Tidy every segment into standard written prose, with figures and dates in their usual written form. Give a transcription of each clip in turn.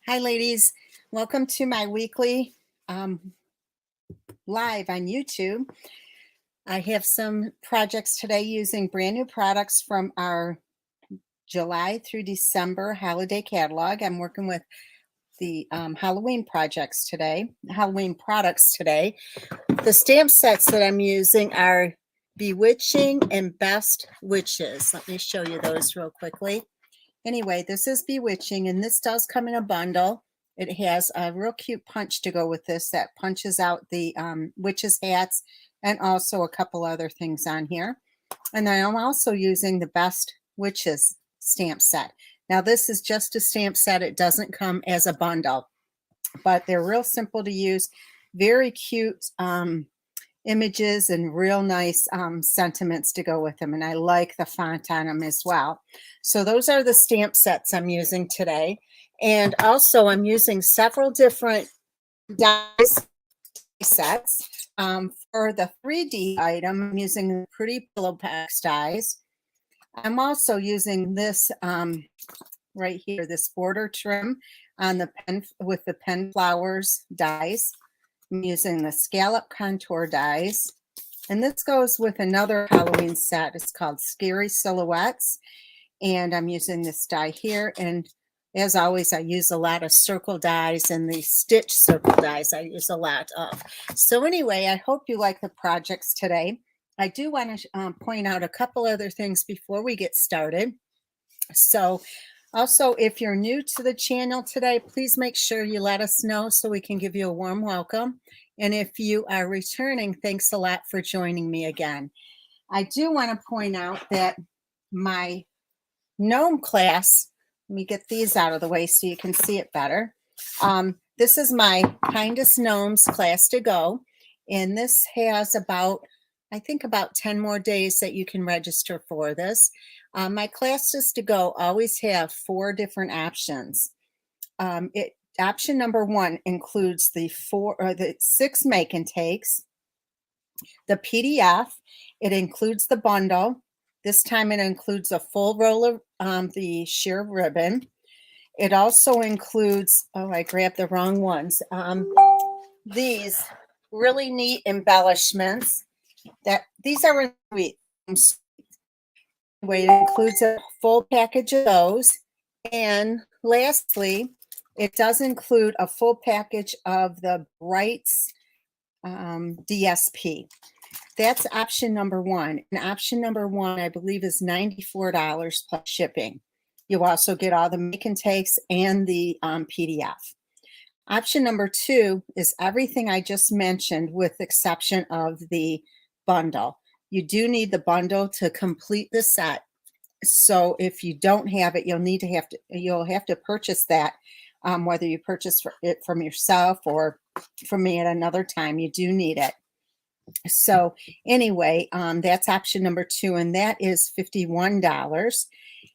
Hi, ladies. Welcome to my weekly live on YouTube. I have some projects today using brand new products from our July through December holiday catalog. I'm working with the Halloween products today. The stamp sets that I'm using are Bewitching and Best Witches. Let me show you those real quickly. Anyway, this is Bewitching, and this does come in a bundle. It has a real cute punch to go with this that punches out the witches' hats and also a couple other things on here. And then I'm also using the Best Witches stamp set. Now, this is just a stamp set. It doesn't come as a bundle, but they're real simple to use, very cute images and real nice sentiments to go with them. And I like the font on them as well. So those are the stamp sets I'm using today. And also I'm using several different dies sets. For the 3D item, I'm using the Pretty Pillow Packs dies. I'm also using this right here, this border trim on the pen with the pen flowers dies. I'm using the scallop contour dies, and this goes with another Halloween set. It's called Scary Silhouettes, and I'm using this die here. And as always, I use a lot of circle dies, and the stitch circle dies I use a lot of. So anyway, I hope you like the projects today. I do want to point out a couple other things before we get started. So also, if you're new to the channel today, please make sure you let us know so we can give you a warm welcome. And if you are returning, thanks a lot for joining me again. I do want to point out that my gnome class, let me get these out of the way so you can see it better. This is my Kindest Gnomes class to go. And this has I think about 10 more days that you can register for this. My classes to go always have 4 different options. Option number 1 includes the 6 make and takes, the PDF. It includes the bundle. This time it includes a full roll of the sheer ribbon. It also includes, oh, I grabbed the wrong ones. These really neat embellishments. These are really sweet. Anyway, it includes a full package of those. And lastly, it does include a full package of the Brights DSP. That's option number 1. And option number 1, I believe, is $94 plus shipping. You also get all the make and takes and the PDF. Option number 2 is everything I just mentioned with the exception of the bundle. You do need the bundle to complete the set. So if you don't have it, you'll have to purchase that, whether you purchase it from yourself or from me at another time. You do need it. So anyway, that's option number 2, and that is $51.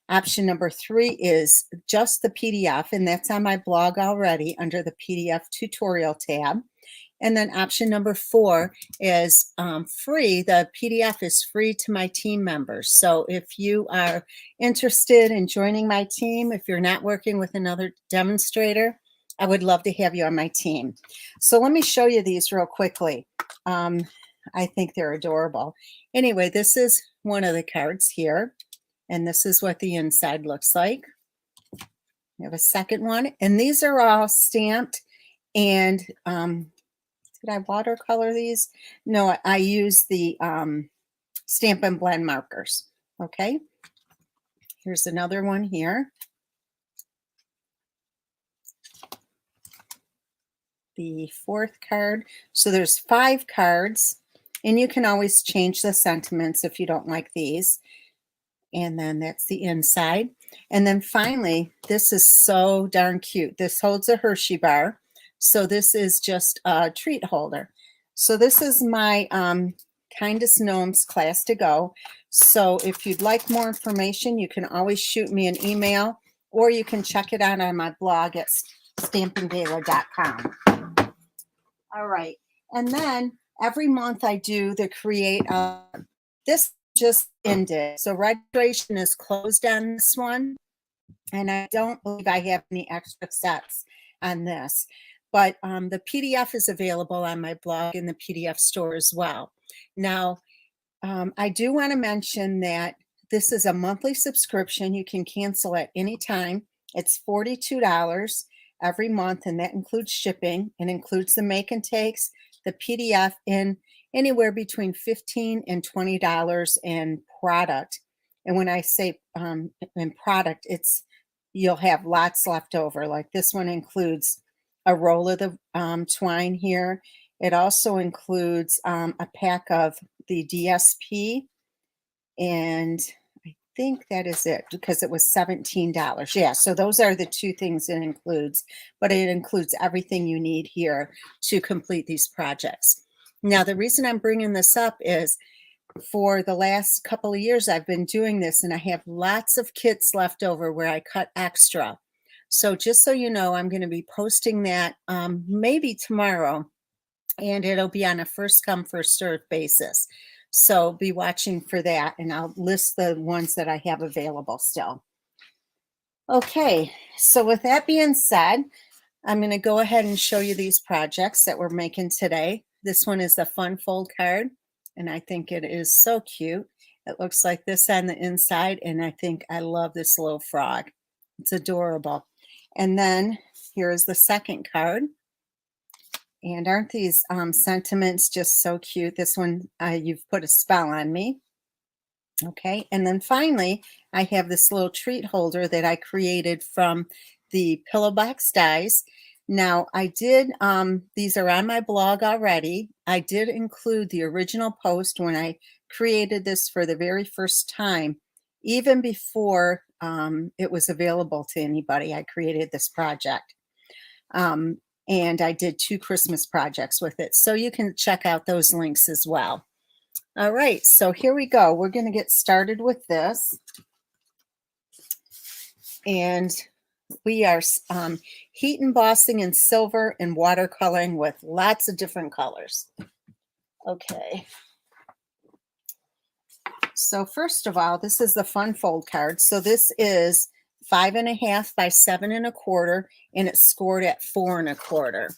Option number 3 is just the PDF, and that's on my blog already under the PDF tutorial tab. And then option number 4 is free. The PDF is free to my team members. So if you are interested in joining my team, if you're not working with another demonstrator, I would love to have you on my team. So let me show you these real quickly. I think they're adorable. Anyway, this is one of the cards here, and this is what the inside looks like. We have a second one, and these are all stamped. And did I watercolor these? No, I use the Stamp and Blend markers. Okay, here's another one here. The 4th card. So there's 5 cards, and you can always change the sentiments if you don't like these. And then that's the inside. And then finally, this is so darn cute. This holds a Hershey bar. So this is just a treat holder. So this is my Kindest Gnomes class to go. So if you'd like more information, you can always shoot me an email, or you can check it out on my blog at stampinggala.com. All right. And then every month I do the create. This just ended. So registration is closed on this one. And I don't believe I have any extra sets. on this. But the PDF is available on my blog in the PDF store as well. Now, I do want to mention that this is a monthly subscription. You can cancel at any time. It's $42 every month, and that includes shipping. It includes the make and takes, the PDF, and anywhere between $15 and $20 in product. And when I say in product, you'll have lots left over. Like this one includes a roll of the twine here. It also includes a pack of the DSP, and I think that is it because it was $17. Yeah, so those are the two things it includes, but it includes everything you need here to complete these projects. Now, the reason I'm bringing this up is for the last couple of years, I've been doing this, and I have lots of kits left over where I cut extra. So just so you know, I'm going to be posting that maybe tomorrow, and it'll be on a first come, first served basis. So be watching for that, and I'll list the ones that I have available still. Okay, so with that being said, I'm going to go ahead and show you these projects that we're making today. This one is the fun fold card, and I think it is so cute. It looks like this on the inside, and I think I love this little frog. It's adorable. And then here is the second card. And aren't these sentiments just so cute? This one, you've put a spell on me. Okay, and then finally, I have this little treat holder that I created from the Pillow Box dies. Now, I did, these are on my blog already. I did include the original post when I created this for the very first time, even before it was available to anybody. I created this project. And I did 2 Christmas projects with it. So you can check out those links as well. All right, so here we go. We're going to get started with this. And we are heat embossing in silver and watercoloring with lots of different colors. Okay. So first of all, this is the fun fold card. So this is 5.5 by 7.25, and it's scored at 4.25.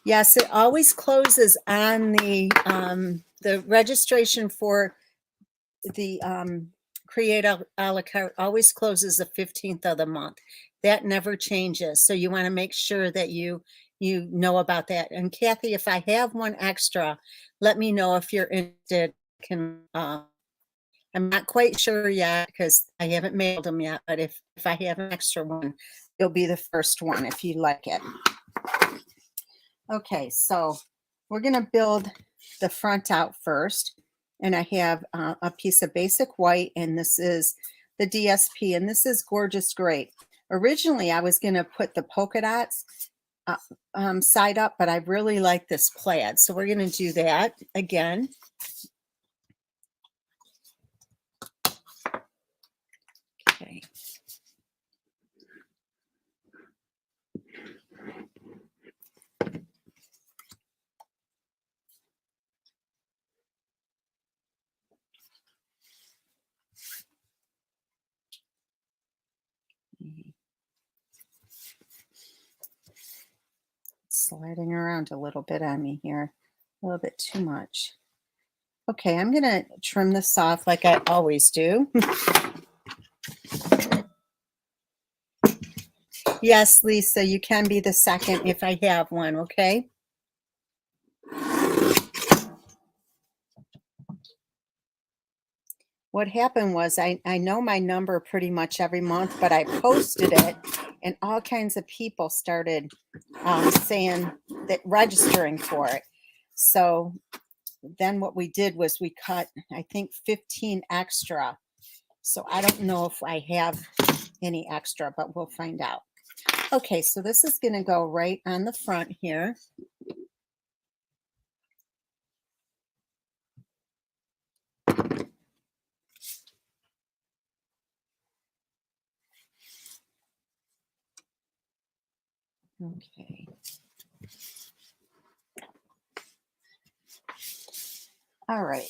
Yes, it always closes on the registration for the Create a la carte always closes the 15th of the month. That never changes. So you want to make sure that you know about that. And Kathy, if I have one extra, let me know if you're interested. I'm not quite sure yet because I haven't mailed them yet, but if I have an extra one, you'll be the first one if you like it. Okay, so we're going to build the front out first. And I have a piece of basic white, and this is the DSP, and this is Gorgeous Great. Originally, I was going to put the polka dots side up, but I really like this plaid. So we're going to do that again. Okay. Sliding around a little bit on me here, a little bit too much. Okay, I'm going to trim this off like I always do. Yes, Lisa, you can be the second if I have one, okay? What happened was I know my number pretty much every month, but I posted it, and all kinds of people started saying that registering for it. So then what we did was we cut, I think, 15 extra. So I don't know if I have any extra, but we'll find out. Okay, so this is going to go right on the front here. Okay. All right.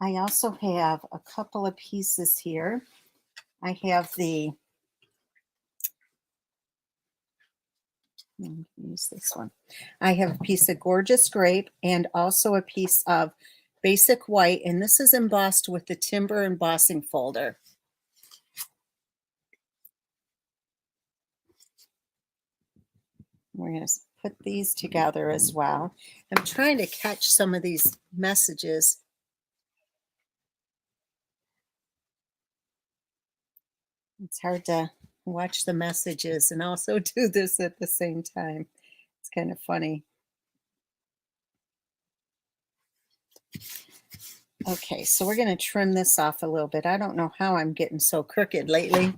I also have a couple of pieces here. I have use this one. I have a piece of gorgeous grape and also a piece of basic white, and this is embossed with the timber embossing folder. We're going to put these together as well. I'm trying to catch some of these messages. It's hard to watch the messages and also do this at the same time. It's kind of funny. Okay, so we're going to trim this off a little bit. I don't know how I'm getting so crooked lately.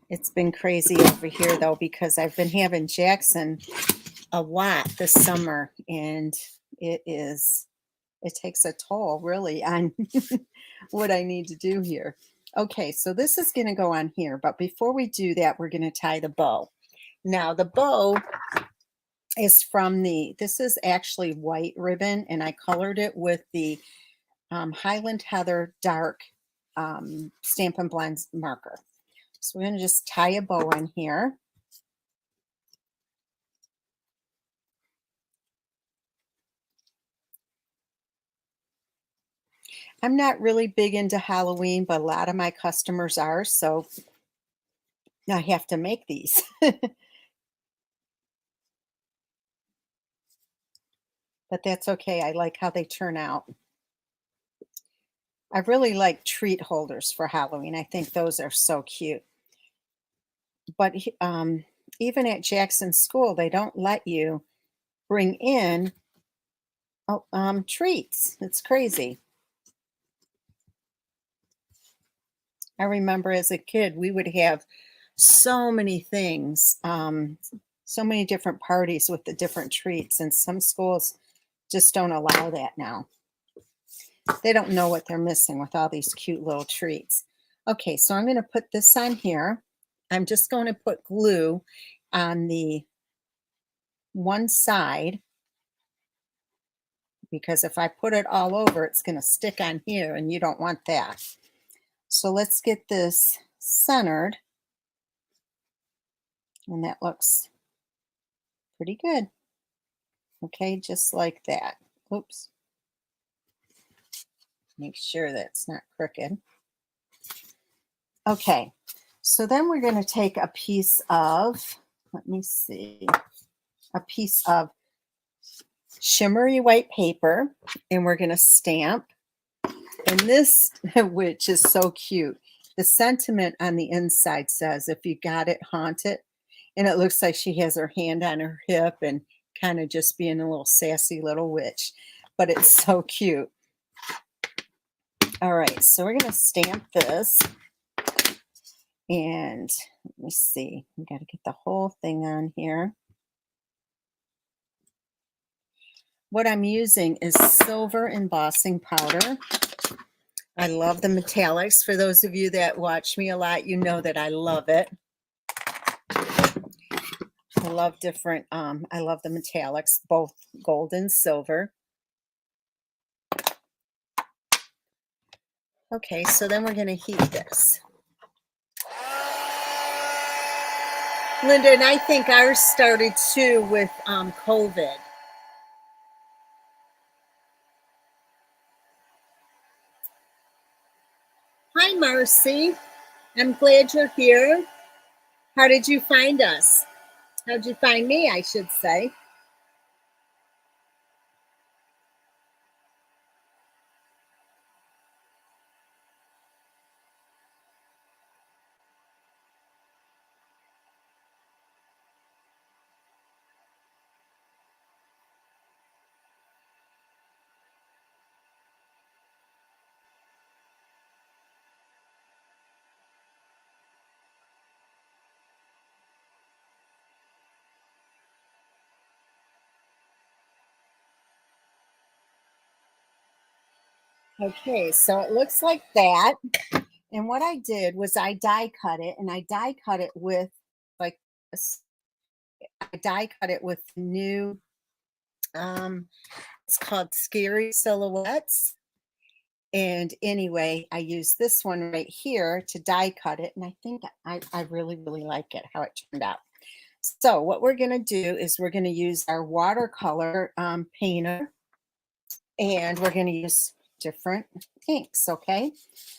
It's been crazy over here, though, because I've been having Jackson a lot this summer, and it takes a toll, really, on what I need to do here. Okay, so this is going to go on here, but before we do that, we're going to tie the bow. Now, the bow is from this is actually white ribbon, and I colored it with the Highland Heather Dark Stampin' Blends marker. So we're going to just tie a bow in here. I'm not really big into Halloween, but a lot of my customers are, so I have to make these. But that's okay. I like how they turn out. I really like treat holders for Halloween. I think those are so cute. But even at Jackson School, they don't let you bring in treats. It's crazy. I remember as a kid, we would have so many things, so many different parties with the different treats, and some schools just don't allow that now. They don't know what they're missing with all these cute little treats. Okay, so I'm going to put this on here. I'm just going to put glue on the one side, because if I put it all over, it's going to stick on here, and you don't want that. So let's get this centered, and that looks pretty good. Okay, just like that. Oops. Make sure that's not crooked. Okay, so then we're going to take a piece of, let me see, a piece of shimmery white paper, and we're going to stamp. And this, which is so cute, the sentiment on the inside says, if you got it, haunt it. And it looks like she has her hand on her hip and kind of just being a little sassy little witch. But it's so cute. All right, so we're going to stamp this. And let me see, we got to get the whole thing on here. What I'm using is silver embossing powder. I love the metallics. For those of you that watch me a lot, you know that I love it. I love different, I love the metallics, both gold and silver. Okay, so then we're going to heat this. Linda, and I think ours started too with COVID. Hi, Marcy. I'm glad you're here. How did you find us? How'd you find me, I should say? Okay, so it looks like that. And what I did was I die cut it, and I die cut it with like I die cut it with new, it's called Scary Silhouettes. And anyway, I use this one right here to die cut it. And I think I really, really like it, how it turned out. So what we're going to do is we're going to use our watercolor painter, and we're going to use different inks. Okay.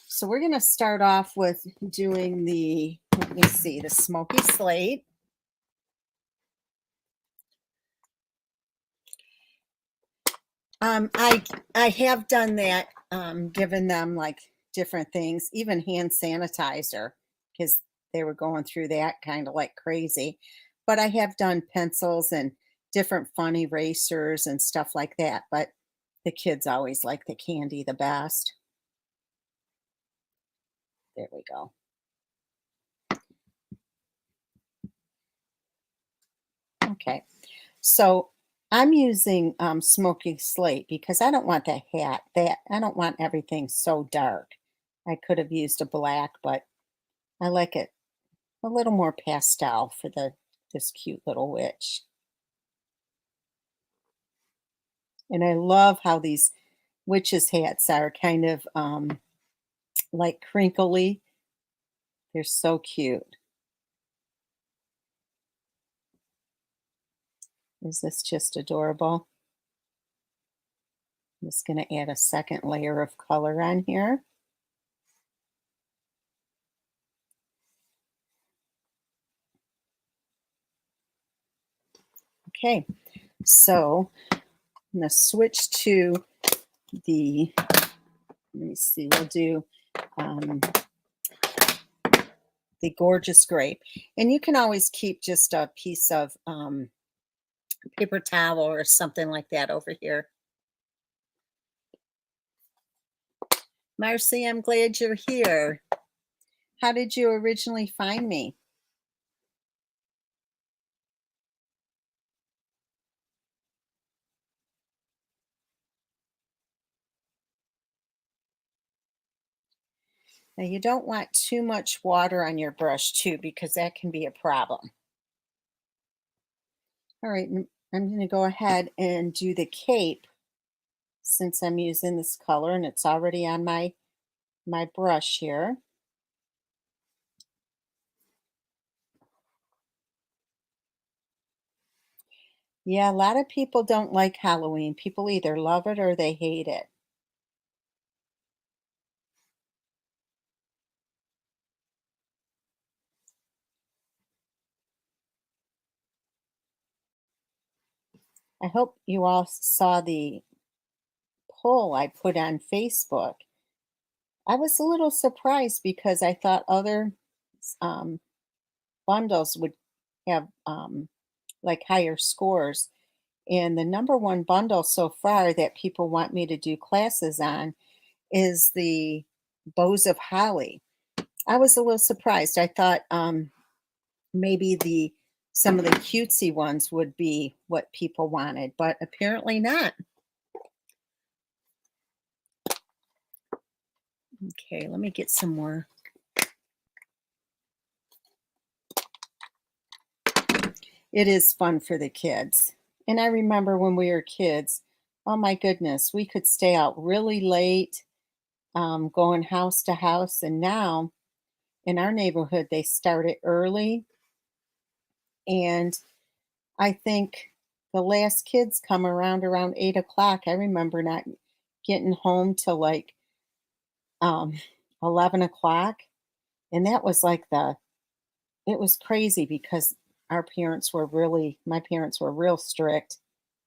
So we're going to start off with doing the, let me see, the smoky slate. I have done that, given them like different things, even hand sanitizer, because they were going through that kind of like crazy. But I have done pencils and different fun erasers and stuff like that. But the kids always like the candy the best. There we go. Okay, so I'm using smoky slate because I don't want that hat. That I don't want everything so dark. I could have used a black, but I like it a little more pastel for this cute little witch. And I love how these witches' hats are kind of like crinkly. They're so cute. Is this just adorable? I'm just going to add a second layer of color on here. Okay, so I'm going to switch to the, let me see, we'll do the Gorgeous Grape. And you can always keep just a piece of paper towel or something like that over here. Marcy, I'm glad you're here. How did you originally find me? Now you don't want too much water on your brush too, because that can be a problem. All right, I'm going to go ahead and do the cape since I'm using this color and it's already on my brush here. Yeah, a lot of people don't like Halloween. People either love it or they hate it. I hope you all saw the poll I put on Facebook. I was a little surprised because I thought other um, bundles would have like higher scores. And the number one bundle so far that people want me to do classes on is the Bows of Holly. I was a little surprised. I thought maybe some of the cutesy ones would be what people wanted, but apparently not. Okay, let me get some more. It is fun for the kids. And I remember when we were kids, oh my goodness, we could stay out really late, going house to house. And now in our neighborhood, they start it early. And I think the last kids come around 8 o'clock. I remember not getting home till like um, 11 o'clock. And that was like it was crazy because my parents were real strict.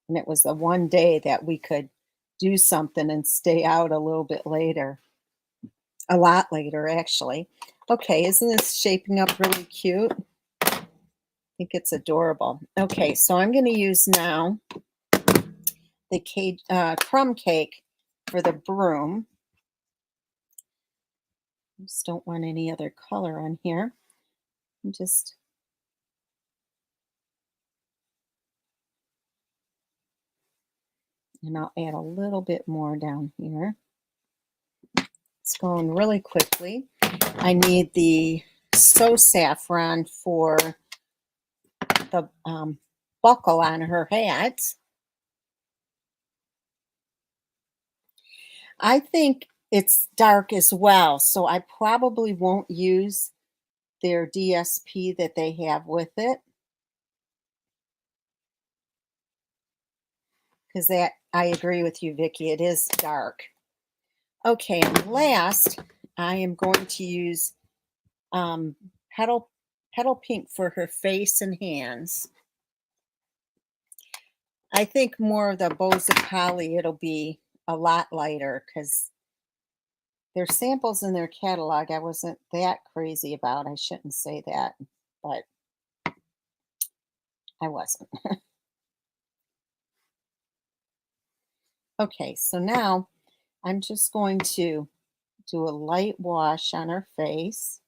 And it was the one day that we could do something and stay out a little bit later. A lot later, actually. Okay, isn't this shaping up really cute? I think it's adorable. Okay, so I'm going to use now the crumb cake for the broom. I just don't want any other color on here. And I'll add a little bit more down here. It's going really quickly. I need the So Saffron for the buckle on her hat. I think it's dark as well, so I probably won't use their DSP that they have with it, because that, I agree with you, Vicki, it is dark. Okay, and last, I am going to use um, petal pink for her face and hands. I think more of the Bows of Holly, it'll be a lot lighter because their samples in their catalog I wasn't that crazy about. I shouldn't say that, but I wasn't. Okay, so now I'm just going to do a light wash on her face.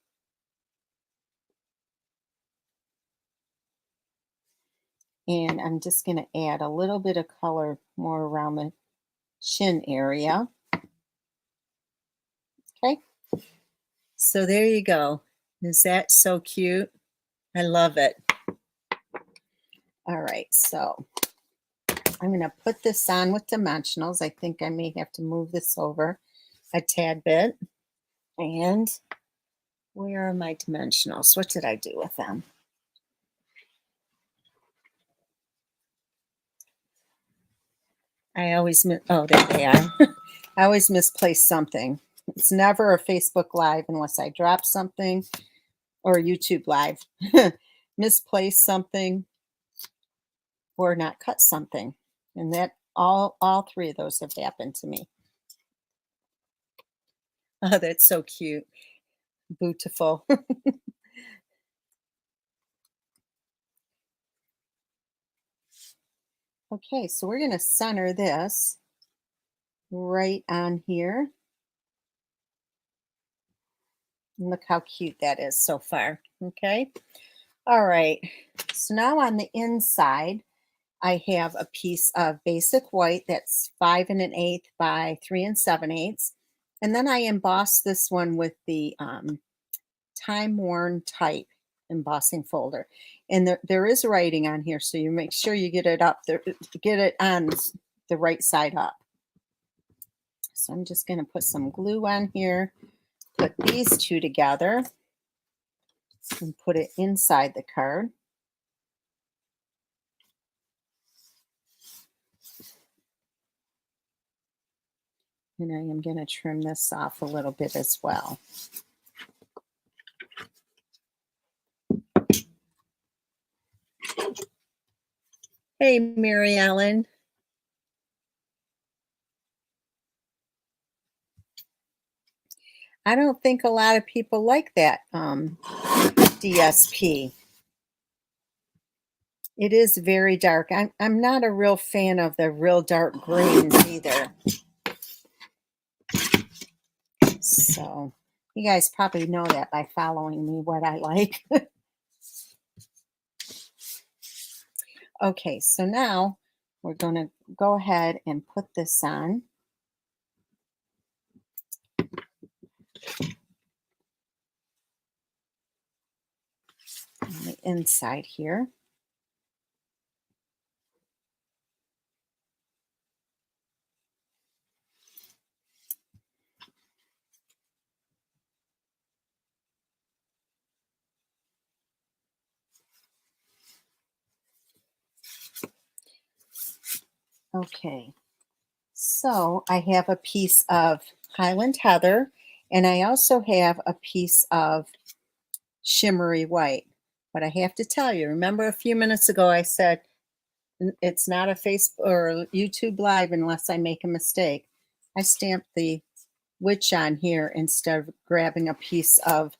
And I'm just going to add a little bit of color more around the chin area. Okay, so there you go. Is that so cute? I love it. All right, so I'm going to put this on with dimensionals. I think I may have to move this over a tad bit. And where are my dimensionals? What did I do with them? I always oh, there they are. I always misplace something. It's never a Facebook Live unless I drop something, or a YouTube Live. Misplace something or not cut something. And that all three of those have happened to me. Oh, that's so cute. Beautiful. Okay, so we're going to center this right on here. And look how cute that is so far. Okay. All right. So now on the inside, I have a piece of basic white that's 5 1/8 by 3 7/8. And then I embossed this one with the time worn type embossing folder. And there is writing on here, so you make sure you get it up there, get it on the right side up. So I'm just going to put some glue on here, put these two together, and put it inside the card. And I am going to trim this off a little bit as well. Hey, Mary Ellen. I don't think a lot of people like that DSP. It is very dark. I'm not a real fan of the real dark greens either. So you guys probably know that by following me, what I like. Okay, so now we're going to go ahead and put this on. On the inside here. Okay, so I have a piece of Highland Heather, and I also have a piece of shimmery white. But I have to tell you, remember a few minutes ago I said it's not a Facebook or YouTube Live unless I make a mistake. I stamped the witch on here instead of grabbing a piece of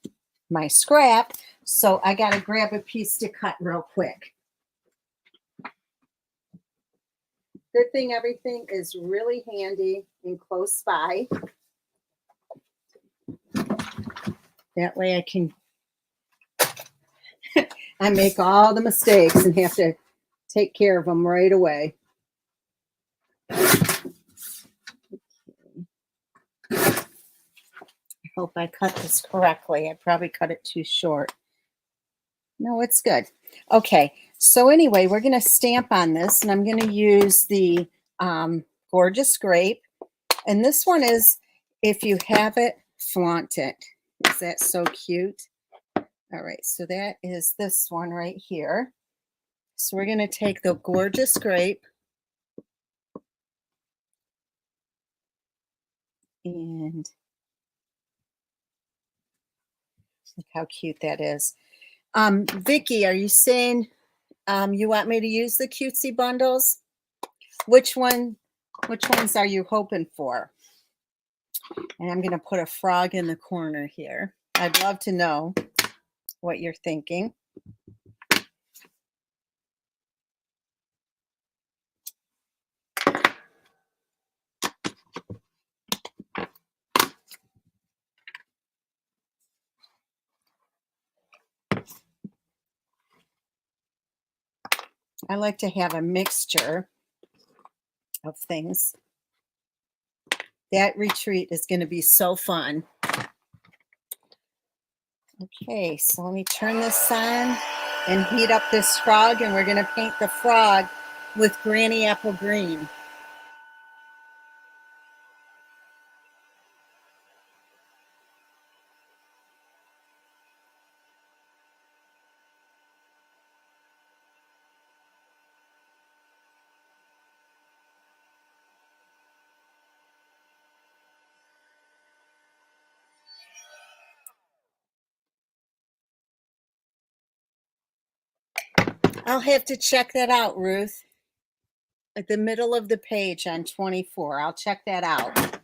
my scrap, so I got to grab a piece to cut real quick. Good thing everything is really handy and close by. That way I can I make all the mistakes and have to take care of them right away. Okay. I hope I cut this correctly. I probably cut it too short. No, it's good. Okay, So anyway, we're going to stamp on this, and I'm going to use the Gorgeous Grape. And this one is, if you have it, flaunt it. Is that so cute? All right, so that is this one right here. So we're going to take the Gorgeous Grape and look how cute that is. Vicky, are you saying you want me to use the cutesy bundles? Which ones are you hoping for? And I'm going to put a frog in the corner here. I'd love to know what you're thinking. I like to have a mixture of things. That retreat is going to be so fun. Okay, so let me turn this on and heat up this frog, and we're going to paint the frog with Granny Apple Green. I'll have to check that out, Ruth. At the middle of the page on 24. I'll check that out.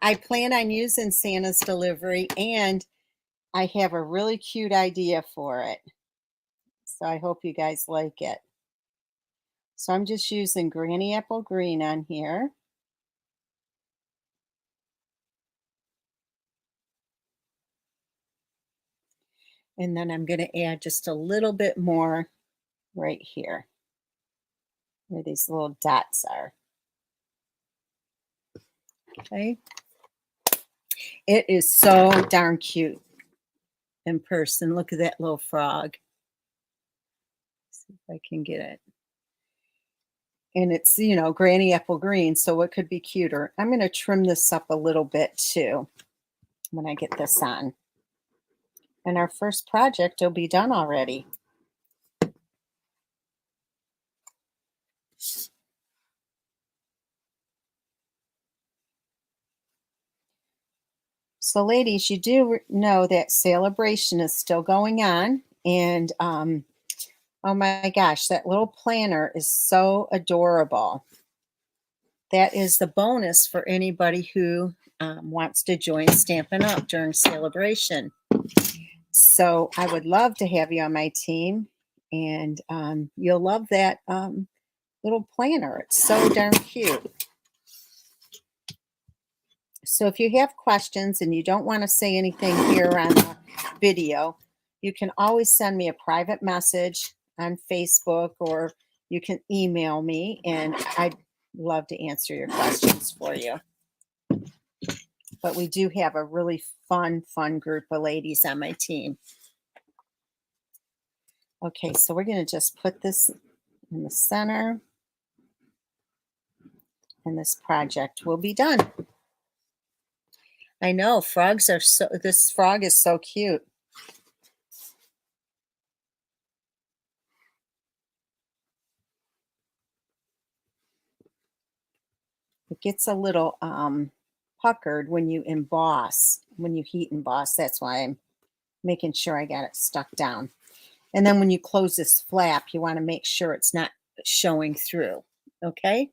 I plan on using Santa's delivery, and I have a really cute idea for it. So I hope you guys like it. So I'm just using Granny Apple Green on here. And then I'm going to add just a little bit more right here, where these little dots are. Okay. It is so darn cute in person. Look at that little frog. Let's see if I can get it. And it's, you know, Granny Apple Green, so what could be cuter? I'm going to trim this up a little bit too when I get this on. And our first project will be done already. So ladies, you do know that celebration is still going on. And oh my gosh, that little planner is so adorable. That is the bonus for anybody who wants to join Stampin' Up! During celebration. So I would love to have you on my team, and you'll love that little planner. It's so darn cute. So if you have questions and you don't want to say anything here on the video, you can always send me a private message on Facebook, or you can email me, and I'd love to answer your questions for you. But we do have a really fun group of ladies on my team. Okay, so we're going to just put this in the center, and this project will be done. I know, frogs are so, this frog is so cute. It gets a little puckered when you emboss, when you heat emboss. That's why I'm making sure I got it stuck down. And then when you close this flap, you want to make sure it's not showing through. Okay?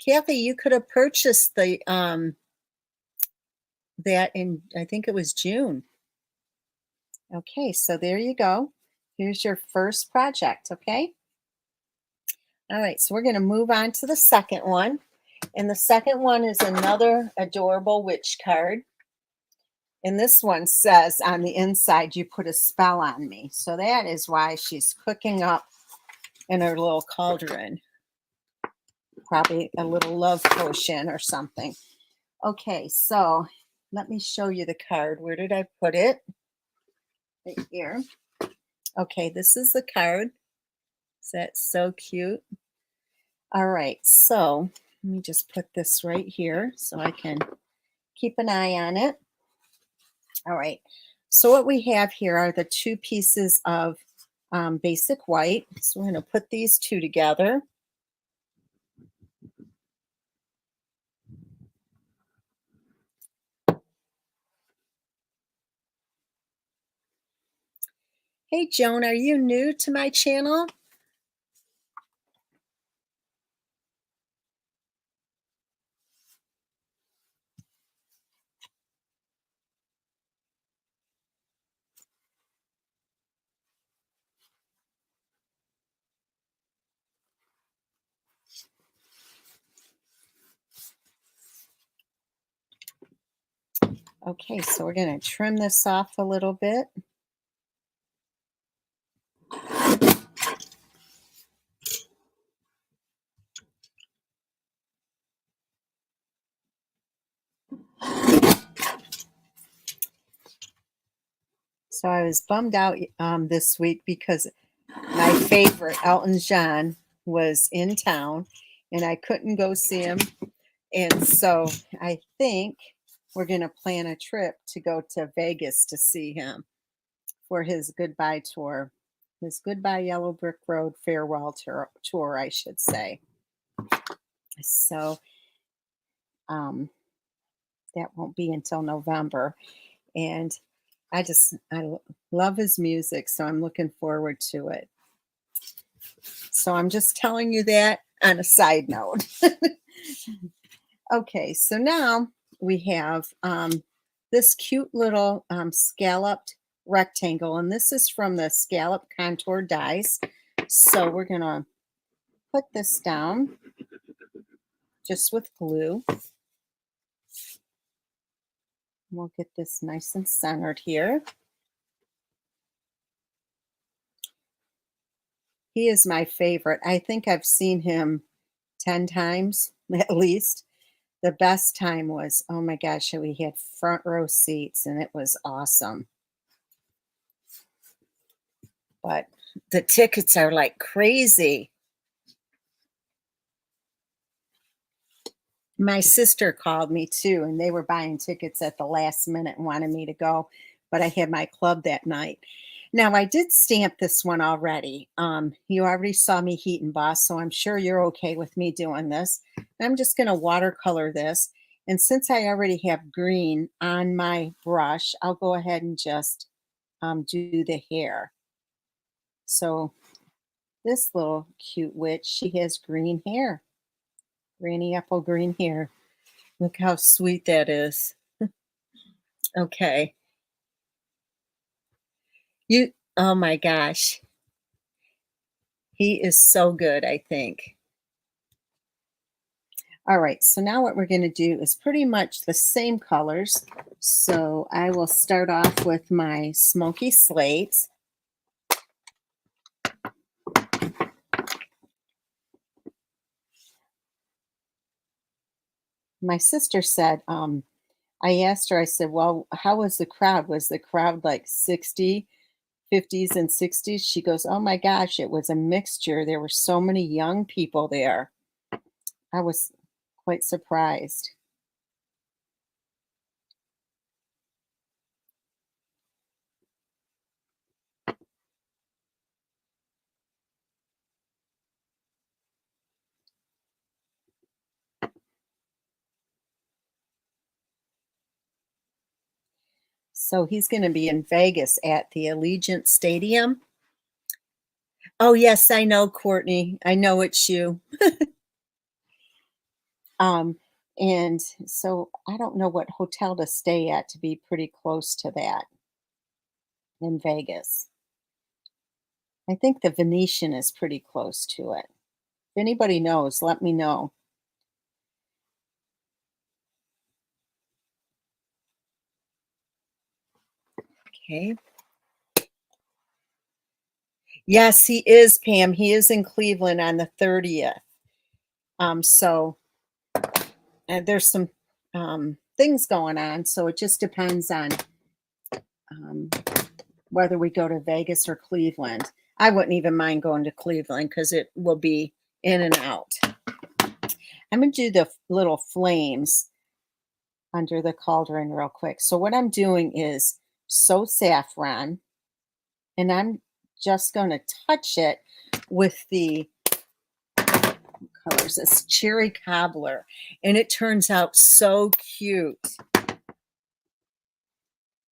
Kathy, you could have purchased the that in, I think it was June. Okay, so there you go. Here's your first project, okay? All right, so we're going to move on to the second one. And the second one is another adorable witch card. And this one says on the inside, you put a spell on me. So that is why she's cooking up in her little cauldron. Probably a little love potion or something. Okay, so let me show you the card. Where did I put it? Right here. Okay, this is the card. Is that so cute? All right, so let me just put this right here so I can keep an eye on it. All right, so what we have here are the two pieces of basic white. So we're going to put these two together. Hey, Joan, are you new to my channel? Okay, so we're going to trim this off a little bit. So I was bummed out this week because my favorite, Elton John, was in town and I couldn't go see him. And so I think we're going to plan a trip to go to Vegas to see him for his goodbye tour, his Goodbye Yellow Brick Road farewell tour, I should say. So um, that won't be until November. And I love his music, so I'm looking forward to it. So I'm just telling you that on a side note. Okay, so now we have this cute little scalloped rectangle, and this is from the Scallop Contour Dies. So we're going to put this down just with glue. We'll get this nice and centered here. He is my favorite. I think I've seen him 10 times at least. The best time was, oh my gosh, we had front row seats and it was awesome. But the tickets are like crazy. My sister called me too, and they were buying tickets at the last minute and wanted me to go, but I had my club that night. Now, I did stamp this one already. You already saw me heat and boss, so I'm sure you're okay with me doing this. I'm just going to watercolor this. And since I already have green on my brush, I'll go ahead and just do the hair. So this little cute witch, she has green hair, Granny Apple green hair. Look how sweet that is. Okay. Oh my gosh. He is so good, I think. All right, so now what we're going to do is pretty much the same colors. So I will start off with my smoky slates. My sister said, I asked her, I said, well, how was the crowd? Was the crowd like 60, 50s and 60s? She goes, oh my gosh, it was a mixture. There were so many young people there. I was quite surprised. So he's going to be in Vegas at the Allegiant Stadium. Oh, yes, I know, Courtney. I know it's you. Um, and so I don't know what hotel to stay at to be pretty close to that in Vegas. I think the Venetian is pretty close to it. If anybody knows, let me know. Okay. Yes, he is, Pam. He is in Cleveland on the 30th. So and there's some things going on. So it just depends on um, whether we go to Vegas or Cleveland. I wouldn't even mind going to Cleveland because it will be in and out. I'm going to do the little flames under the cauldron real quick. So what I'm doing is so saffron, and I'm just going to touch it with the colors. This cherry cobbler, and it turns out so cute.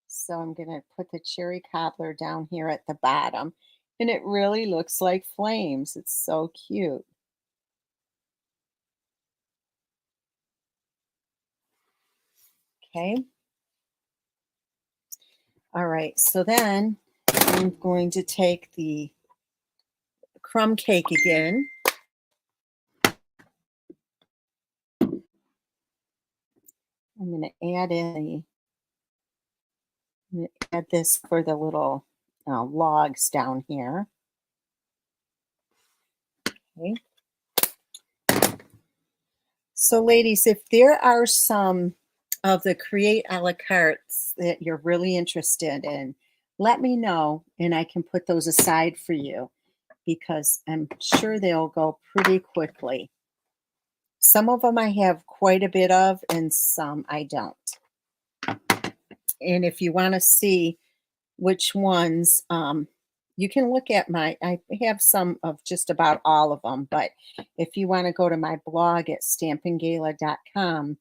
So I'm going to put the cherry cobbler down here at the bottom, and it really looks like flames. It's so cute. Okay. All right. So then I'm going to take the crumb cake again. I'm going to add in I'm going to add this for the little logs down here. Okay. So, ladies, if there are some of the create a la cartes that you're really interested in, let me know and I can put those aside for you because I'm sure they'll go pretty quickly. Some of them I have quite a bit of, and some I don't. And if you want to see which ones, you can look at I have some of just about all of them, but if you want to go to my blog at stampinggala.com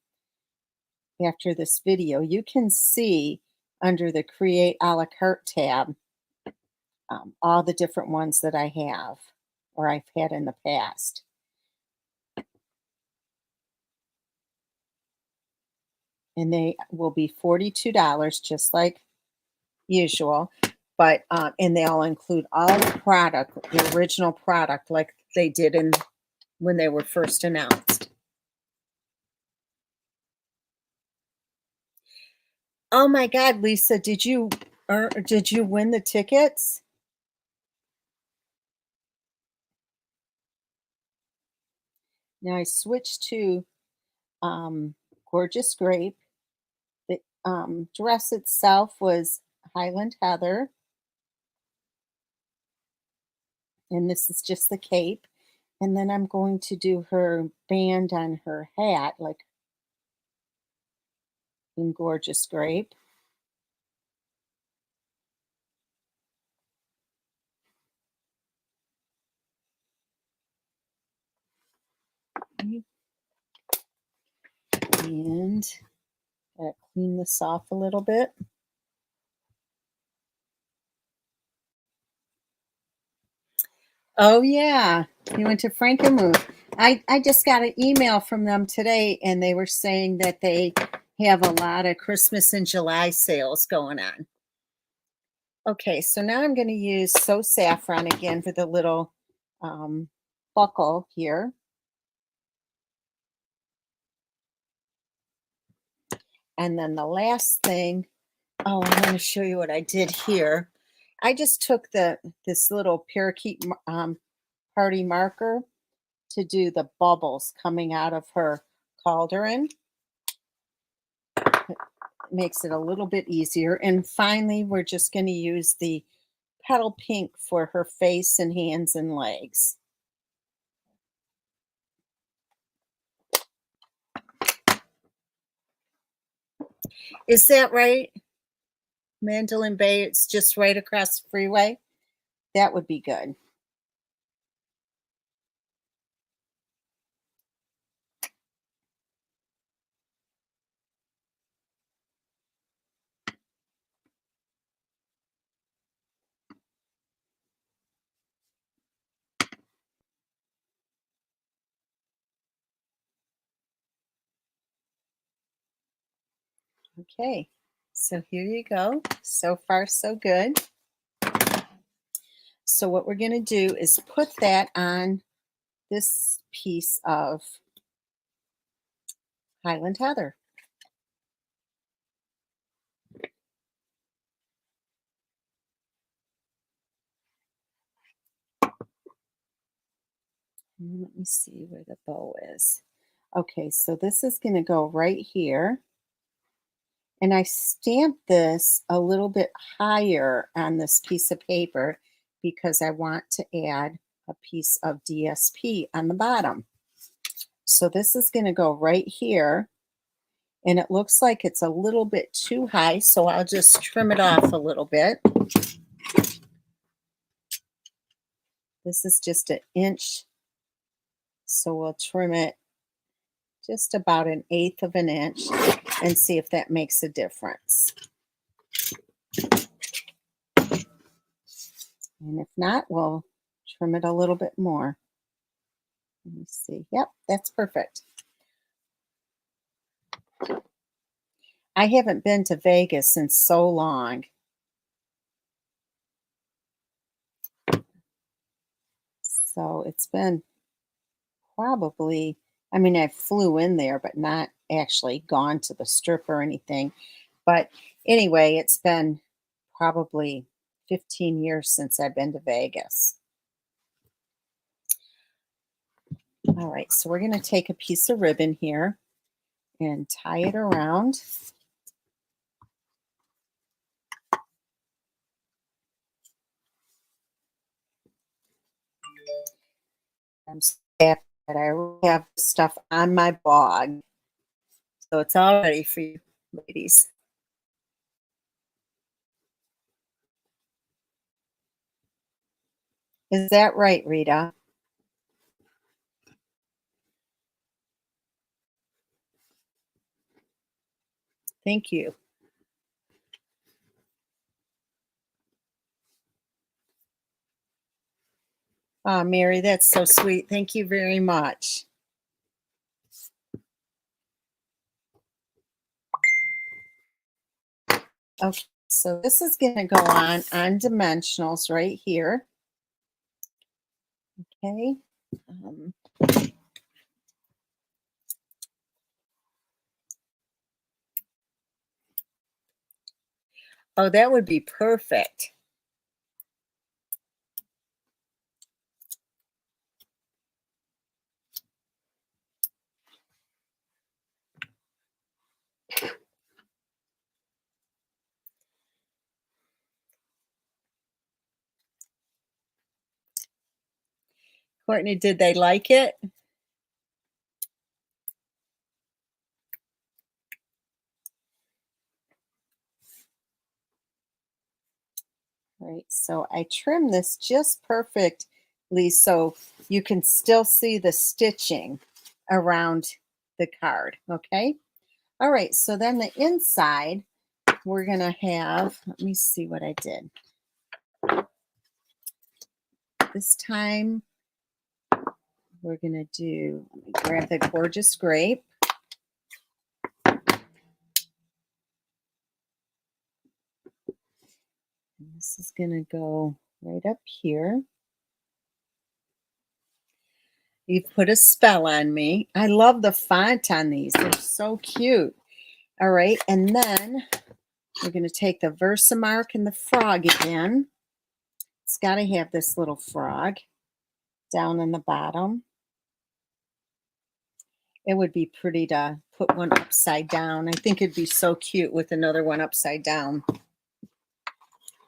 after this video, you can see under the Create a la carte tab all the different ones that I have or I've had in the past. And they will be $42 just like usual, but and they'll include all the product, the original product, like they did in when they were first announced. Oh my God, Lisa, did you win the tickets? Now I switched to Gorgeous Grape. The dress itself was Highland Heather, and this is just the cape. And then I'm going to do her band on her hat, like in Gorgeous Grape. And clean this off a little bit. Oh yeah, you went to Frankenmuth. I just got an email from them today, and they were saying that they have a lot of Christmas and July sales going on. Okay, so now I'm going to use So Saffron again for the little buckle here. And then the last thing, oh, I want to show you what I did here. I just took this little parakeet party marker to do the bubbles coming out of her cauldron. It makes it a little bit easier. And finally, we're just going to use the petal pink for her face and hands and legs. Is that right? Mandolin Bay, it's just right across the freeway. That would be good. Okay, so here you go. So far, so good. So what we're going to do is put that on this piece of Highland Heather. Let me see where the bow is. Okay, so this is going to go right here. And I stamped this a little bit higher on this piece of paper because I want to add a piece of DSP on the bottom. So this is going to go right here. And it looks like it's a little bit too high, so I'll just trim it off a little bit. This is just an inch, so we'll trim it just about 1/8 of an inch and see if that makes a difference. And if not, we'll trim it a little bit more. Let me see. Yep, that's perfect. I haven't been to Vegas in so long. So it's been probably, I mean, I flew in there, but not actually gone to the strip or anything. But anyway, it's been probably 15 years since I've been to Vegas. All right, so we're going to take a piece of ribbon here and tie it around. I'm so happy that I already have stuff on my blog. So it's all ready for you, ladies. Is that right, Rita? Thank you. Oh, Mary, that's so sweet. Thank you very much. Okay, so this is going to go on dimensionals right here. Okay. Oh, that would be perfect. Courtney, did they like it? Right, so I trim this just perfectly so you can still see the stitching around the card, okay? All right, so then the inside, we're gonna have, let me see what I did. This time, we're gonna do, let me grab the gorgeous grape. And this is gonna go right up here. You've put a spell on me. I love the font on these. They're so cute. All right, and then we're going to take the Versamark and the frog again. It's got to have this little frog down in the bottom. It would be pretty to put one upside down. I think it'd be so cute with another one upside down.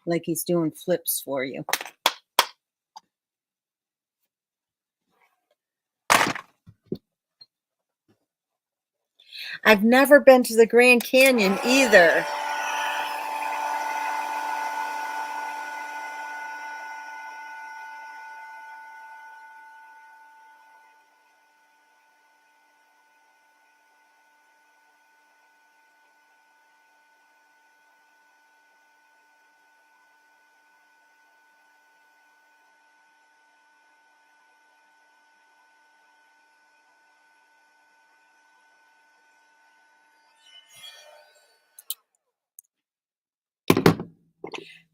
Like he's doing flips for you. I've never been to the Grand Canyon either.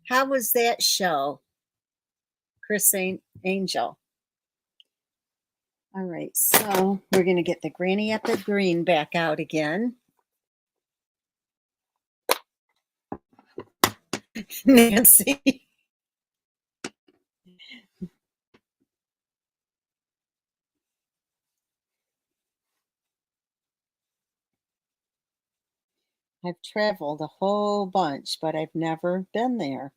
How was that show, Chris Angel? All right, so we're going to get the Granny at the Green back out again. Nancy. I've traveled a whole bunch, but I've never been there.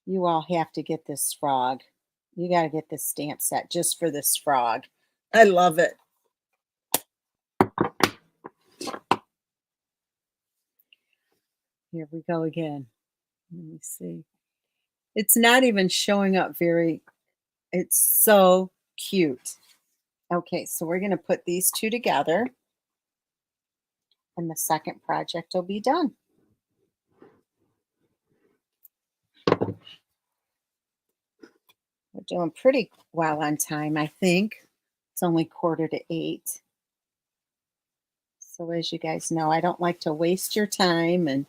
You all have to get this frog. You got to get this stamp set just for this frog. I love it. Here we go again. Let me see. It's not even showing up very, it's so cute. Okay, so we're going to put these two together and the second project will be done. We're doing pretty well on time, I think. It's only 7:45. So as you guys know, I don't like to waste your time and,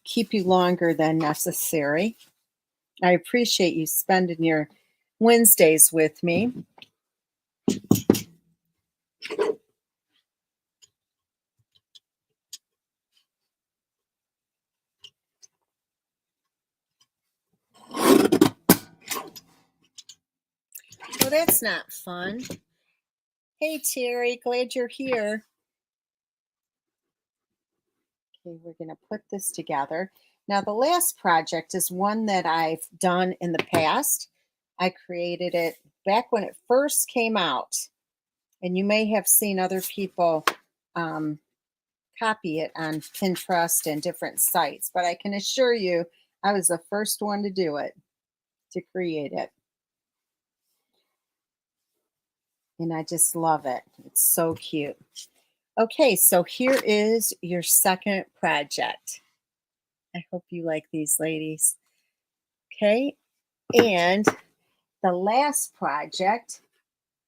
keep you longer than necessary. I appreciate you spending your Wednesdays with me. Well, that's not fun. Hey, Terry, glad you're here. Okay, we're going to put this together. Now, the last project is one that I've done in the past. I created it back when it first came out, and you may have seen other people copy it on Pinterest and different sites, but I can assure you I was the first one to do it, to create it. And I just love it. It's so cute. Okay, so here is your second project. I hope you like these, ladies. Okay, and the last project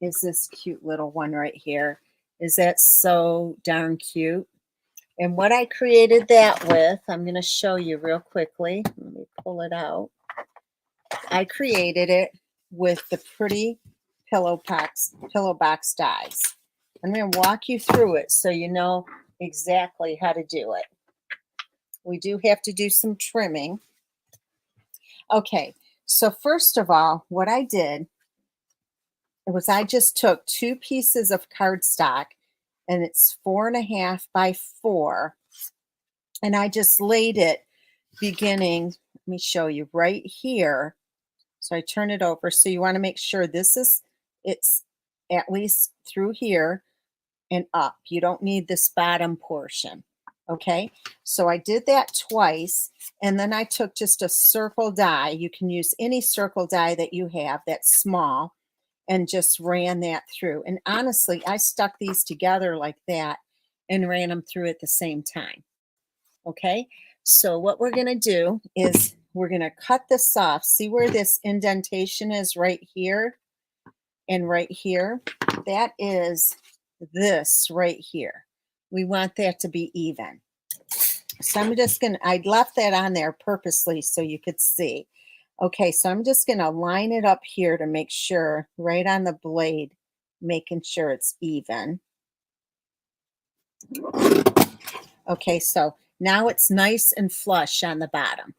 is this cute little one right here. Is that so darn cute? And what I created that with, I'm going to show you real quickly. Let me pull it out. I created it with the pretty pillow box dies. I'm going to walk you through it so you know exactly how to do it. We do have to do some trimming. Okay, so first of all, what I did was I just took 2 pieces of cardstock, and it's 4.5 by 4, and I just laid it beginning, let me show you right here. So I turn it over. So you want to make sure it's at least through here and up. You don't need this bottom portion. Okay, so I did that twice, and then I took just a circle die. You can use any circle die that you have that's small, and just ran that through. And honestly, I stuck these together like that and ran them through at the same time. Okay, so what we're going to do is we're going to cut this off. See where this indentation is right here and right here? That is this right here. We want that to be even. So I'm just going to, I left that on there purposely so you could see. Okay, so I'm just going to line it up here to make sure, right on the blade, making sure it's even. Okay, so now it's nice and flush on the bottom.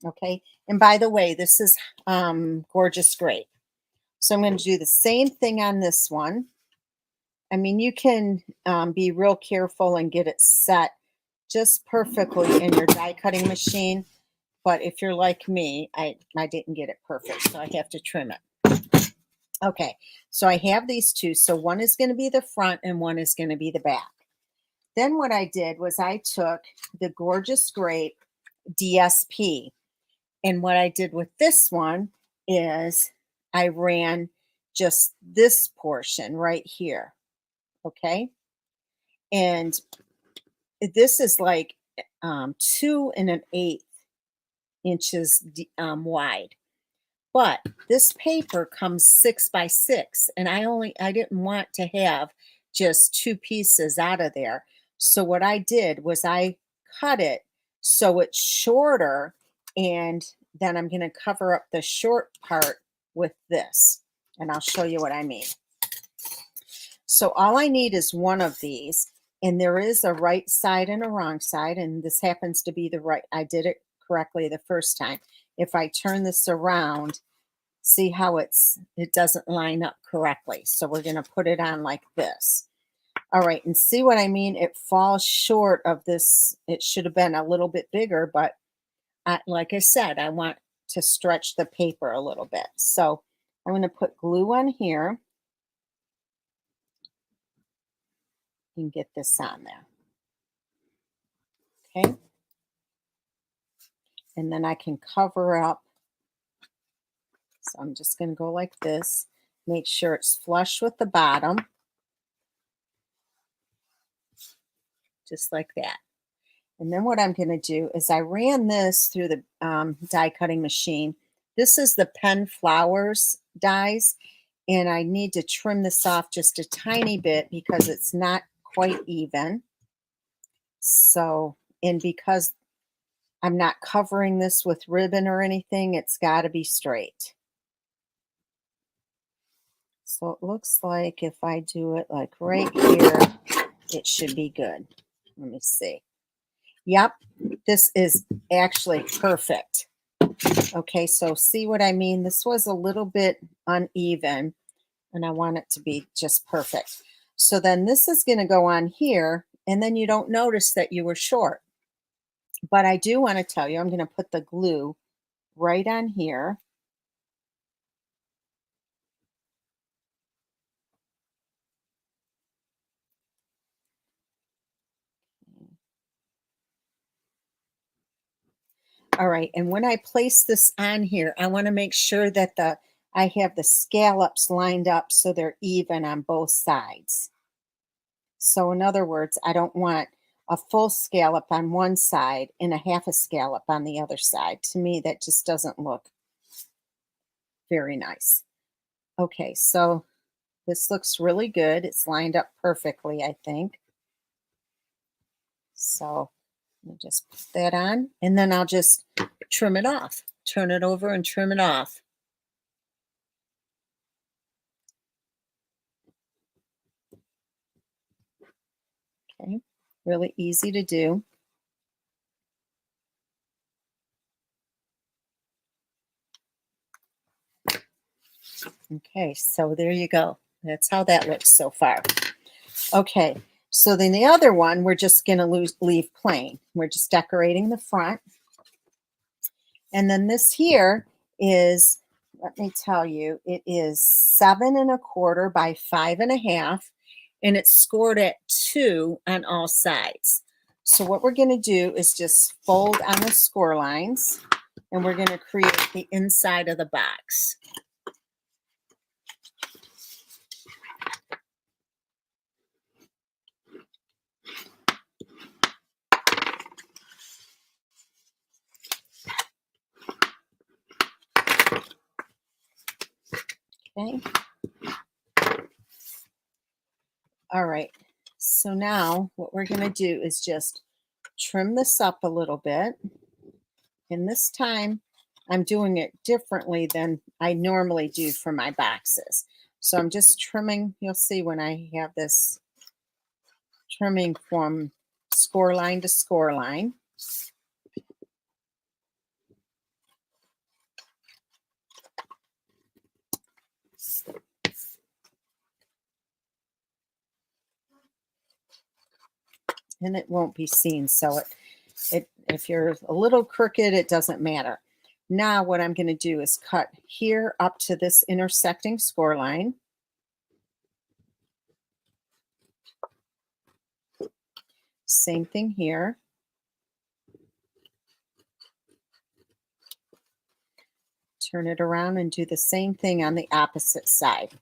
Okay, and by the way, this is Gorgeous Grape. So I'm going to do the same thing on this one. I mean, you can be real careful and get it set just perfectly in your die cutting machine. But if you're like me, I didn't get it perfect, so I have to trim it. Okay, so I have these two. So one is going to be the front and one is going to be the back. Then what I did was I took the Gorgeous Grape DSP. And what I did with this one is I ran just this portion right here. Okay. And this is like 2 1/8 inches wide. But this paper comes 6 by 6, and I didn't want to have just 2 pieces out of there. So what I did was I cut it so it's shorter, and then I'm going to cover up the short part with this, and I'll show you what I mean. So all I need is one of these, and there is a right side and a wrong side, and this happens to be the right. I did it correctly the first time. If I turn this around, See how it doesn't line up correctly. So we're going to put it on like this. All right, and see what I mean? It falls short of this. It should have been a little bit bigger, but like I said, I want to stretch the paper a little bit. So I'm going to put glue on here and get this on there. Okay. And then I can cover up. So I'm just going to go like this. Make sure it's flush with the bottom. Just like that. And then what I'm going to do is I ran this through the die cutting machine. This is the Pen Flowers dies, and I need to trim this off just a tiny bit because it's not quite even. So, and because I'm not covering this with ribbon or anything, it's got to be straight. So it looks like if I do it like right here, it should be good. Let me see. Yep, this is actually perfect. Okay, so see what I mean? This was a little bit uneven, and I want it to be just perfect. So then this is going to go on here, and then you don't notice that you were short. But I do want to tell you, I'm going to put the glue right on here. All right, and when I place this on here, I want to make sure that I have the scallops lined up so they're even on both sides. So in other words, I don't want a full scallop on one side and a half a scallop on the other side. To me, that just doesn't look very nice. Okay, so this looks really good. It's lined up perfectly, I think. So let me just put that on, and then I'll just trim it off. Turn it over and trim it off. Okay, really easy to do. Okay, so there you go. That's how that looks so far. Okay, so then the other one, we're just going to leave plain. We're just decorating the front. And then this here is, let me tell you, it is 7 1/4 by 5 1/2, and it's scored at 2 on all sides. So what we're going to do is just fold on the score lines, and we're going to create the inside of the box. Okay. All right. So now what we're going to do is just trim this up a little bit. And this time I'm doing it differently than I normally do for my boxes. So I'm just trimming. You'll see when I have this trimming from score line to score line. And it won't be seen. So if you're a little crooked, it doesn't matter. Now what I'm going to do is cut here up to this intersecting score line. Same thing here. Turn it around and do the same thing on the opposite side.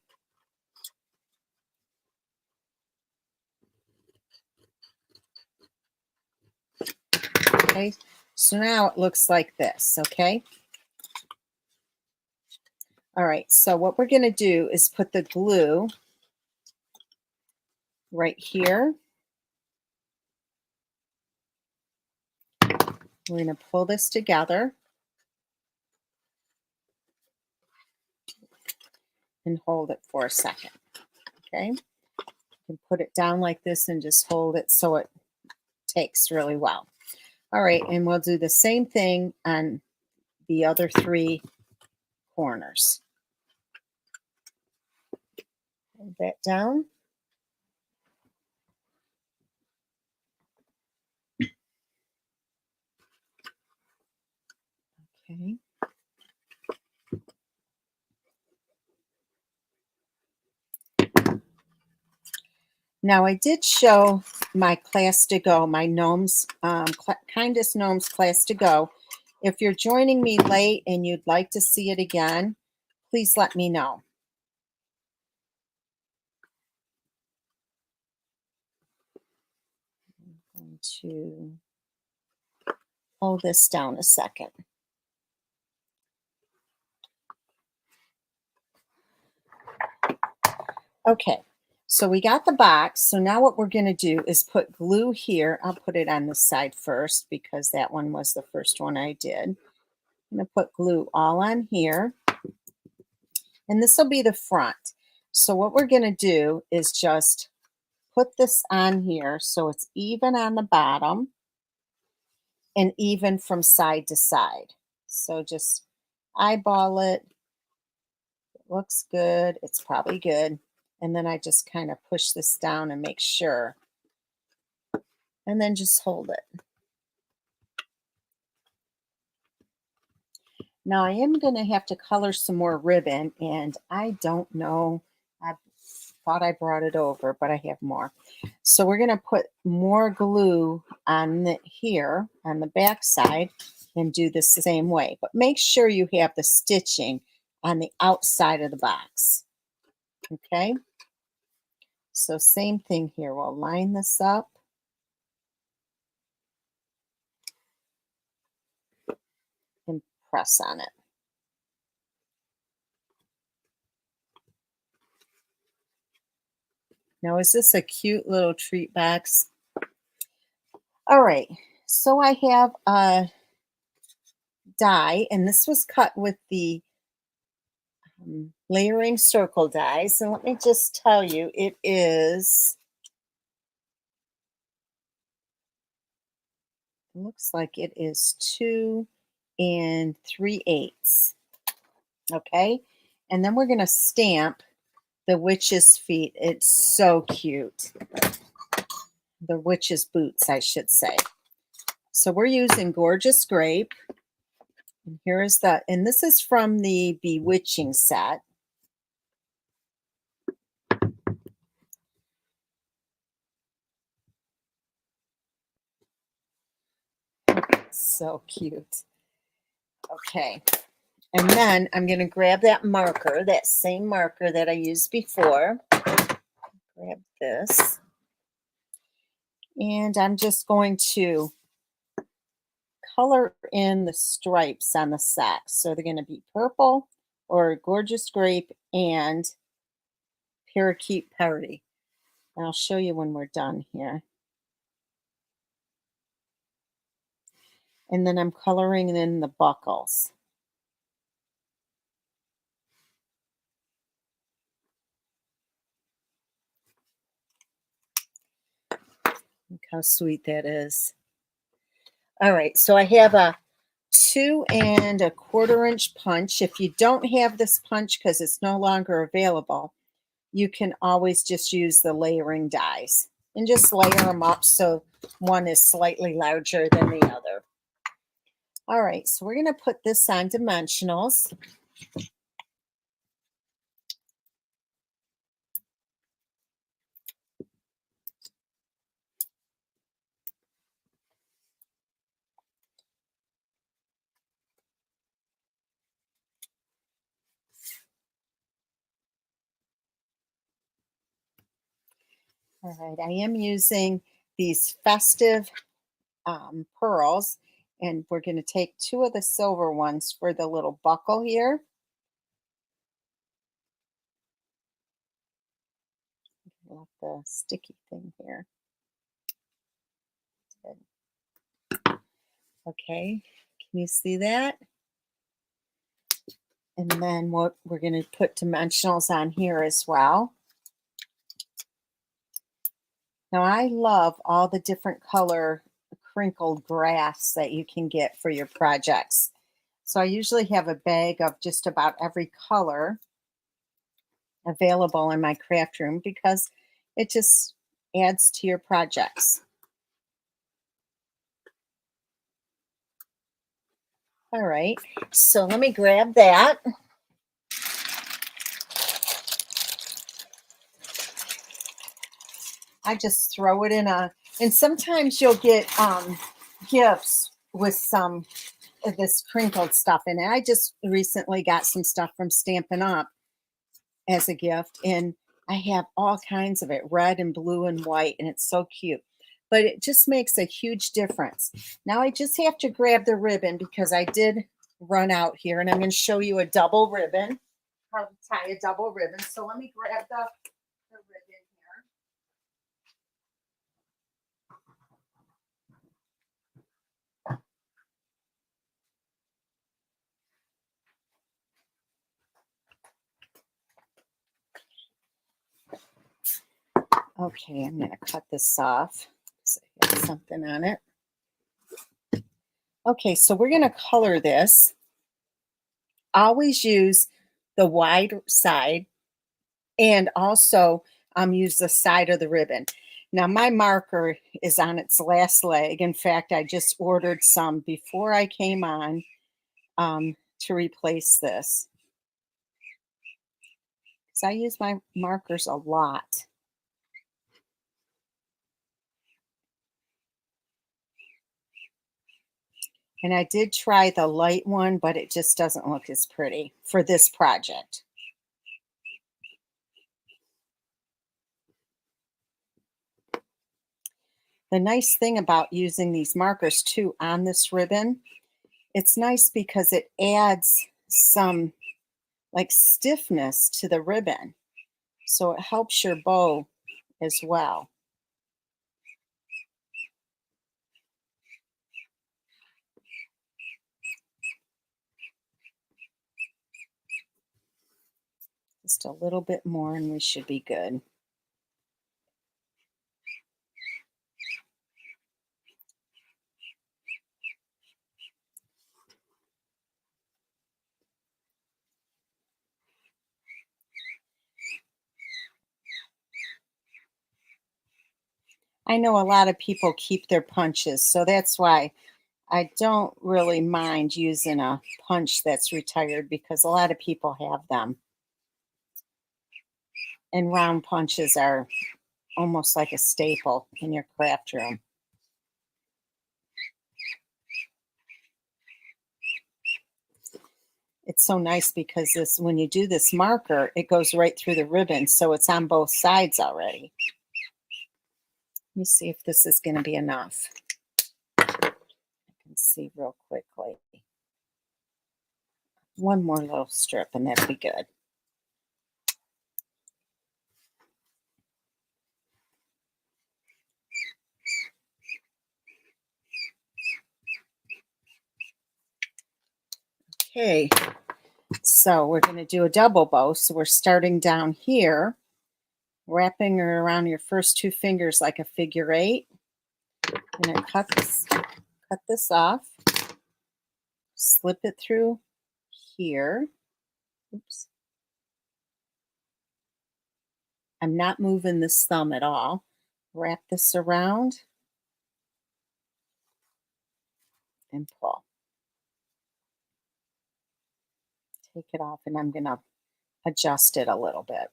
Okay, so now it looks like this, okay? All right, so what we're going to do is put the glue right here. We're going to pull this together and hold it for a second, okay? You can put it down like this and just hold it so it takes really well. All right, and we'll do the same thing on the other 3 corners. Hold that down. Okay. Now I did show my class to go, my gnomes, kindest gnomes class to go. If you're joining me late and you'd like to see it again, please let me know. I'm going to hold this down a second. Okay, so we got the box. So now what we're going to do is put glue here. I'll put it on this side first because that one was the first one I did. I'm going to put glue all on here. And this will be the front. So what we're going to do is just put this on here so it's even on the bottom and even from side to side. So just eyeball it. It looks good. It's probably good. And then I just kind of push this down and make sure. And then just hold it. Now I am going to have to color some more ribbon, and I don't know. I thought I brought it over, but I have more. So we're going to put more glue on here on the back side and do this the same way. But make sure you have the stitching on the outside of the box. Okay? So same thing here. We'll line this up. And press on it. Now, is this a cute little treat box? All right, so I have a die, and this was cut with the layering circle dies. And let me just tell you, it looks like it is 2 3/8. Okay, and then we're going to stamp the witch's feet. It's so cute. The witch's boots, I should say. So we're using Gorgeous Grape. And here is the, and this is from the Bewitching set. So cute. Okay. And then I'm going to grab that marker, that same marker that I used before. Grab this. And I'm just going to color in the stripes on the socks. So they're going to be purple or Gorgeous Grape and Parakeet Party. And I'll show you when we're done here. And then I'm coloring in the buckles. Look how sweet that is. All right, so I have a 2 1/4 inch punch. If you don't have this punch because it's no longer available, you can always just use the layering dies and just layer them up so one is slightly larger than the other. All right, so we're going to put this on dimensionals. All right, I am using these festive pearls, and we're going to take 2 of the silver ones for the little buckle here. Love the sticky thing here. Good. Okay, can you see that? And then what we're going to put dimensionals on here as well. Now I love all the different color crinkled grass that you can get for your projects. So I usually have a bag of just about every color. available in my craft room because it just adds to your projects. All right, so let me grab that. I just throw it in and sometimes you'll get gifts with some of this crinkled stuff in it. I just recently got some stuff from Stampin' Up as a gift, and I have all kinds of it, red and blue and white, and it's so cute. But it just makes a huge difference. Now I just have to grab the ribbon because I did run out here, and I'm going to show you a double ribbon, how to tie a double ribbon. So let me grab the ribbon here. Okay, I'm going to cut this off so I got something on it. Okay, so we're going to color this. Always use the wide side and also use the side of the ribbon. Now my marker is on its last leg. In fact, I just ordered some before I came on to replace this. Because I use my markers a lot. And I did try the light one, but it just doesn't look as pretty for this project. The nice thing about using these markers too on this ribbon, it's nice because it adds some like stiffness to the ribbon. So it helps your bow as well. Just a little bit more and we should be good. I know a lot of people keep their punches, so that's why I don't really mind using a punch that's retired because a lot of people have them. And round punches are almost like a staple in your craft room. It's so nice because this, when you do this marker, it goes right through the ribbon, so it's on both sides already. Let me see if this is going to be enough. I can see real quickly. One more little strip and that'll be good. Okay, so we're going to do a double bow. So we're starting down here, wrapping her around your first two fingers like a figure eight. I'm going to cut this off, slip it through here. Oops. I'm not moving this thumb at all. Wrap this around and pull. Take it off and I'm going to adjust it a little bit.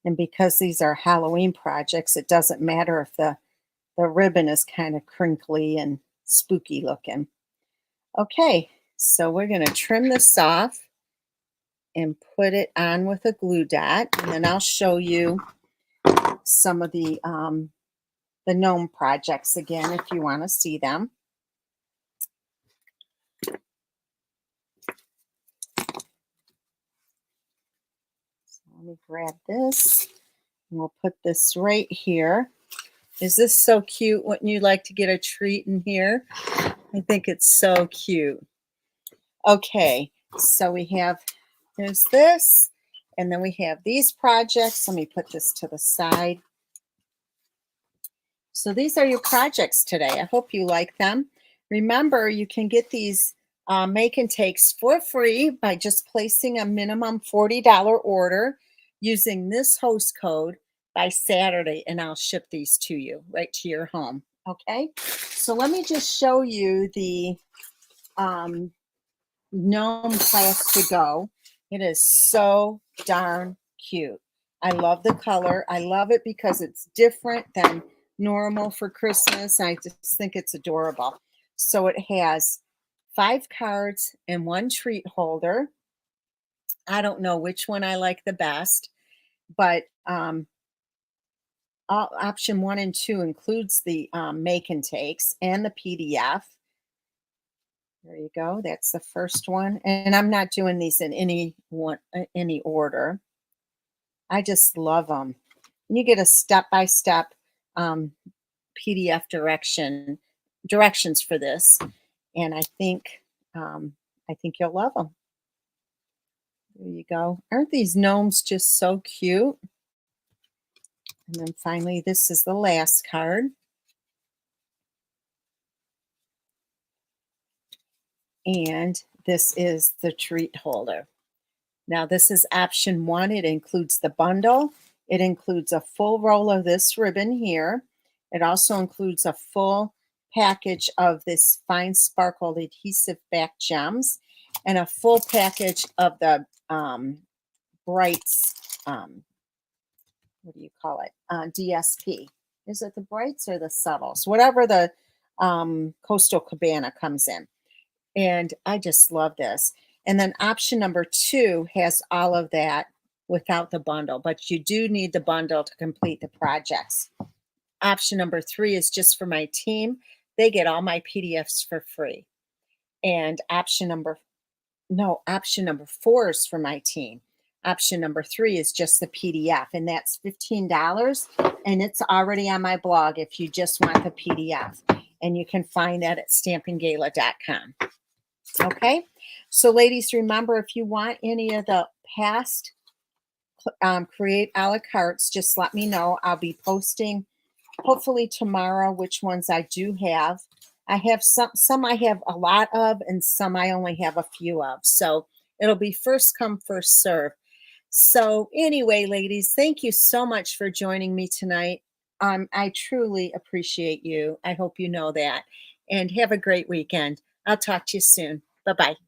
And because these are Halloween projects, it doesn't matter if the ribbon is kind of crinkly and spooky looking. Okay, so we're going to trim this off and put it on with a glue dot. And then I'll show you some of the gnome projects again if you want to see them. Let me grab this and we'll put this right here. Is this so cute? Wouldn't you like to get a treat in here? I think it's so cute. Okay, so we have, there's this, and then we have these projects. Let me put this to the side. So these are your projects today. I hope you like them. Remember, you can get these make and takes for free by just placing a minimum $40 order using this host code by Saturday, and I'll ship these to you right to your home. Okay, so let me just show you the gnome class to go. It is so darn cute. I love the color. I love it because it's different than normal for Christmas. I just think it's adorable. So it has 5 cards and 1 treat holder. I don't know which one I like the best, but option 1 and 2 includes the make and takes and the PDF. There you go. That's the first one. And I'm not doing these in any order. I just love them. And you get a step-by-step PDF directions for this. And I think you'll love them. There you go. Aren't these gnomes just so cute? And then finally, this is the last card. And this is the treat holder. Now, this is option 1. It includes the bundle. It includes a full roll of this ribbon here. It also includes a full package of this fine sparkled adhesive back gems and a full package of the Brights, what do you call it? DSP. Is it the Brights or the Subtles? Whatever the Coastal Cabana comes in. And I just love this. And then option number 2 has all of that without the bundle, but you do need the bundle to complete the projects. Option number 3 is just for my team. They get all my PDFs for free. And option number 4 is for my team. Option number 3 is just the PDF, and that's $15. And it's already on my blog if you just want the PDF. And you can find that at stampinggala.com. Okay, so ladies, remember, if you want any of the past create a la cartes, just let me know. I'll be posting hopefully tomorrow which ones I do have. I have some I have a lot of, and some I only have a few of. So it'll be first come, first serve. So anyway, ladies, thank you so much for joining me tonight. I truly appreciate you. I hope you know that. And have a great weekend. I'll talk to you soon. Bye-bye.